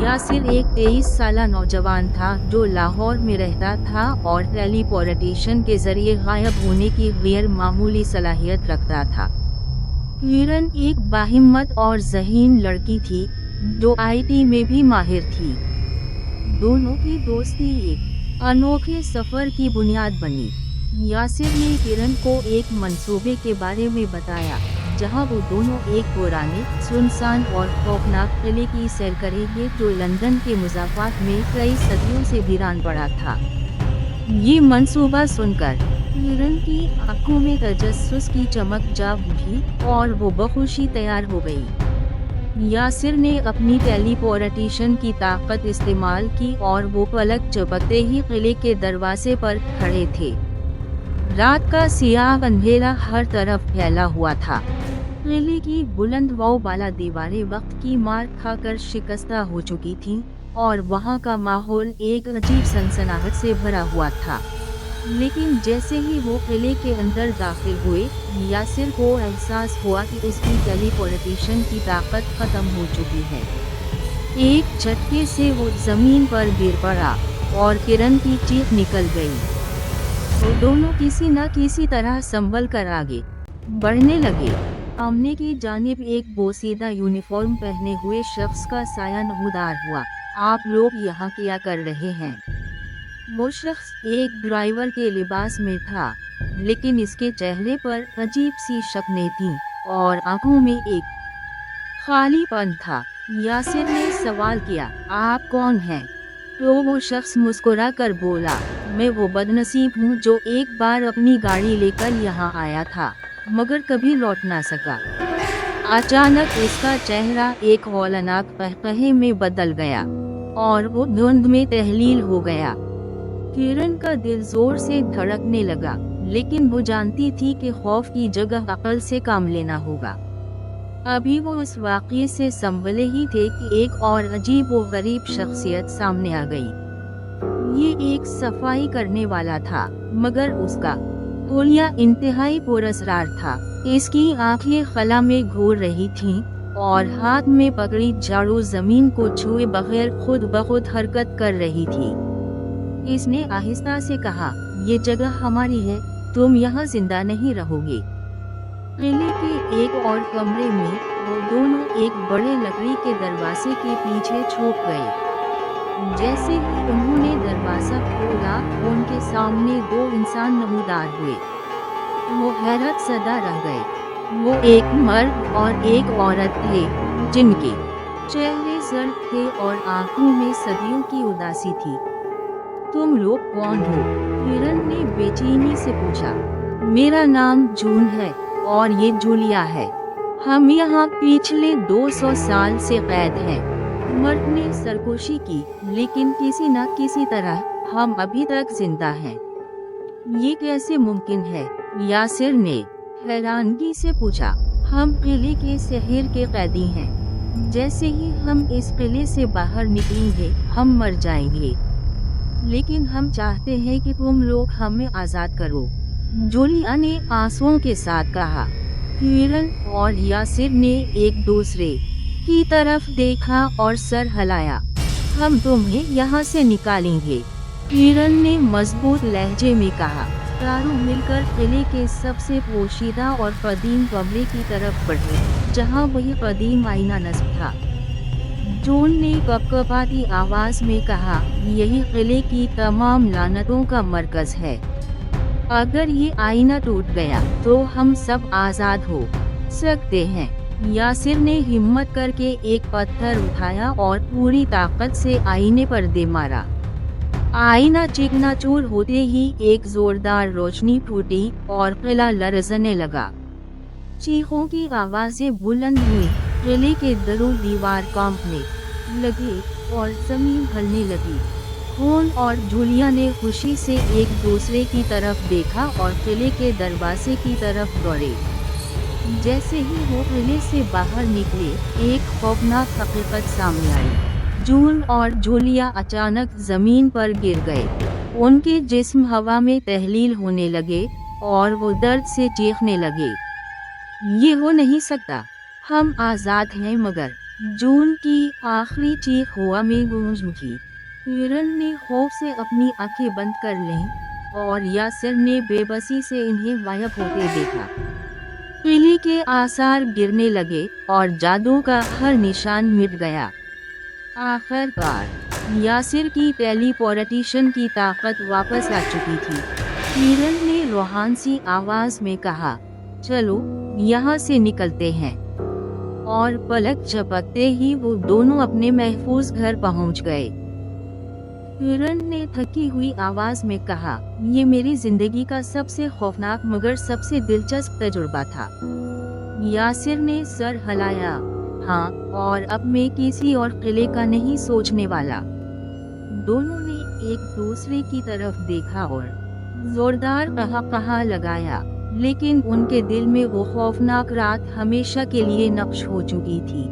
यासिर एक 23 साला नौजवान था जो लाहौर में रहता था और टेलीपोर्टेशन के जरिए गायब होने की गैर मामूली सलाहियत रखता था। किरण एक बाहिम्मत और ज़हीन लड़की थी जो आईटी में भी माहिर थी। दोनों की दोस्ती एक अनोखे सफर की बुनियाद बनी। यासिर ने किरण को एक मंसूबे के बारे में बताया जहां वो दोनों एक पुराने, सुनसान और खौफनाक किले की सैर करेंगे जो लंदन के मुज़ाफ़ात में कई सदियों से वीरान पड़ा था। ये मंसूबा सुनकर किरण की आंखों में तजस्सुस की चमक जाग उठी और वो बखुशी तैयार हो गई। यासिर ने अपनी टेलीपोर्टेशन की ताकत इस्तेमाल की और वो पलक झपकते ही किले के दरवाजे पर खड़े थे। रात का सियाह अंधेरा हर तरफ फैला हुआ था। किले की बुलंद बाला दीवारें वक्त की मार खाकर शिकस्ता हो चुकी थीं और वहां का माहौल एक अजीब सनसनाहट से भरा हुआ था। लेकिन जैसे ही वो किले के अंदर दाखिल हुए, यासिर को एहसास हुआ कि उसकी टेलीपोर्टेशन की ताकत खत्म हो चुकी है। एक झटके से वो जमीन पर गिर पड़ा और किरण की चीख निकल गई। वो दोनों किसी न किसी तरह संभल कर आगे बढ़ने लगे। सामने की जानिब एक बोसीदा यूनिफॉर्म पहने हुए शख्स का साया नमूदार हुआ। आप लोग यहाँ क्या कर रहे हैं? वो शख्स एक ड्राइवर के लिबास में था, लेकिन इसके चेहरे पर अजीब सी शक्लें थीं और आंखों में एक खालीपन था। यासिर ने सवाल किया, आप कौन हैं? तो वो शख्स मुस्कुरा कर बोला, मैं वो बदनसीब हूँ जो एक बार अपनी गाड़ी लेकर यहाँ आया था मगर कभी लौट ना सका। अचानक इसका चेहरा एक हौलनाक कहकहे में बदल गया और वो धुंध में तहलील हो गया। किरण का दिल जोर से धड़कने लगा, लेकिन वो जानती थी कि खौफ की जगह अक्ल से काम लेना होगा। अभी वो उस वाक़ये से संभले ही थे कि एक और अजीब व गरीब शख्सियत सामने आ गई। ये एक सफाई करने वाला था, मगर उसका हुलिया इंतहाई पुरस्कार था। इसकी आंखें खला में घूर रही थीं और हाथ में पकड़ी झाड़ू जमीन को छुए बगैर खुद ब खुद हरकत कर रही थी। इसने आहिस्ता से कहा, ये जगह हमारी है, तुम यहाँ जिंदा नहीं रहोगे। किले के एक और कमरे में वो दोनों एक बड़े लकड़ी के दरवाजे के पीछे छुप गए। जैसे ही उन्होंने दरवाजा खोला, उनके सामने दो इंसान नमूदार हुए। वो हैरत ज़दा रह गए। वो एक मर्द और एक औरत थे जिनके चेहरे जर्द थे और आंखों में सदियों की उदासी थी। तुम लोग कौन हो? किरण ने बेचैनी से पूछा। मेरा नाम जून है और ये जूलिया है। हम यहाँ पिछले 200 साल से कैद हैं। मर्द ने सरगोशी की, लेकिन किसी न किसी तरह हम अभी तक जिंदा हैं। ये कैसे मुमकिन है? यासिर ने हैरानगी से पूछा। हम किले के शहर के कैदी हैं। जैसे ही हम इस किले से बाहर निकलेंगे, हम मर जाएंगे। लेकिन हम चाहते हैं कि तुम लोग हमें आज़ाद करो, जूलिया ने आंसुओं के साथ कहा। किरण और यासिर ने एक दूसरे की तरफ देखा और सर हिलाया। हम तुम्हें यहाँ से निकालेंगे, किरण ने मजबूत लहजे में कहा। चारों मिलकर किले के सबसे पोशीदा और कदीम कमरे की तरफ बढ़े, जहाँ वही कदीम आईना नस्ब था। जून ने कपकपाती आवाज में कहा, यही किले की तमाम लानतों का मरकज है। अगर ये आईना टूट गया तो हम सब आज़ाद हो सकते हैं। यासिर ने हिम्मत करके एक पत्थर उठाया और पूरी ताकत से आईने पर दे मारा। आईना चिकनाचूर होते ही एक जोरदार रोशनी फूटी और किला लरजने लगा। चीखों की आवाजें बुलंद हुई, किले के दरों दीवार कांपने लगे और जमीन हिलने लगी। खून और जूलिया ने खुशी से एक दूसरे की तरफ देखा और किले के दरवाजे की तरफ दौड़े। जैसे ही वो किले से बाहर निकले, एक खौफनाक हकीकत सामने आई। जून और जूलिया अचानक जमीन पर गिर गए। उनके जिस्म हवा में तहलील होने लगे और वो दर्द से चीखने लगे। ये हो नहीं सकता, हम आज़ाद हैं मगर जून की आखिरी चीख हवा में गूंज उठी। किरण ने खौफ से अपनी आंखें बंद कर लीं और यासिर ने बेबसी से इन्हें गायब होते देखा। किले के आसार गिरने लगे और जादू का हर निशान मिट गया। आखिरकार यासिर की टेलीपोर्टेशन की ताकत वापस आ चुकी थी। किरण ने रूहानी सी आवाज में कहा, चलो यहाँ से निकलते हैं। और पलक झपकते ही वो दोनों अपने महफूज घर पहुंच गए। किरण ने थकी हुई आवाज में कहा, ये मेरी जिंदगी का सबसे खौफनाक मगर सबसे दिलचस्प तजुर्बा था। यासिर ने सर हिलाया, हाँ, और अब मैं किसी और किले का नहीं सोचने वाला। दोनों ने एक दूसरे की तरफ देखा और जोरदार कहा लगाया, लेकिन उनके दिल में वो खौफनाक रात हमेशा के लिए नक्श हो चुकी थी।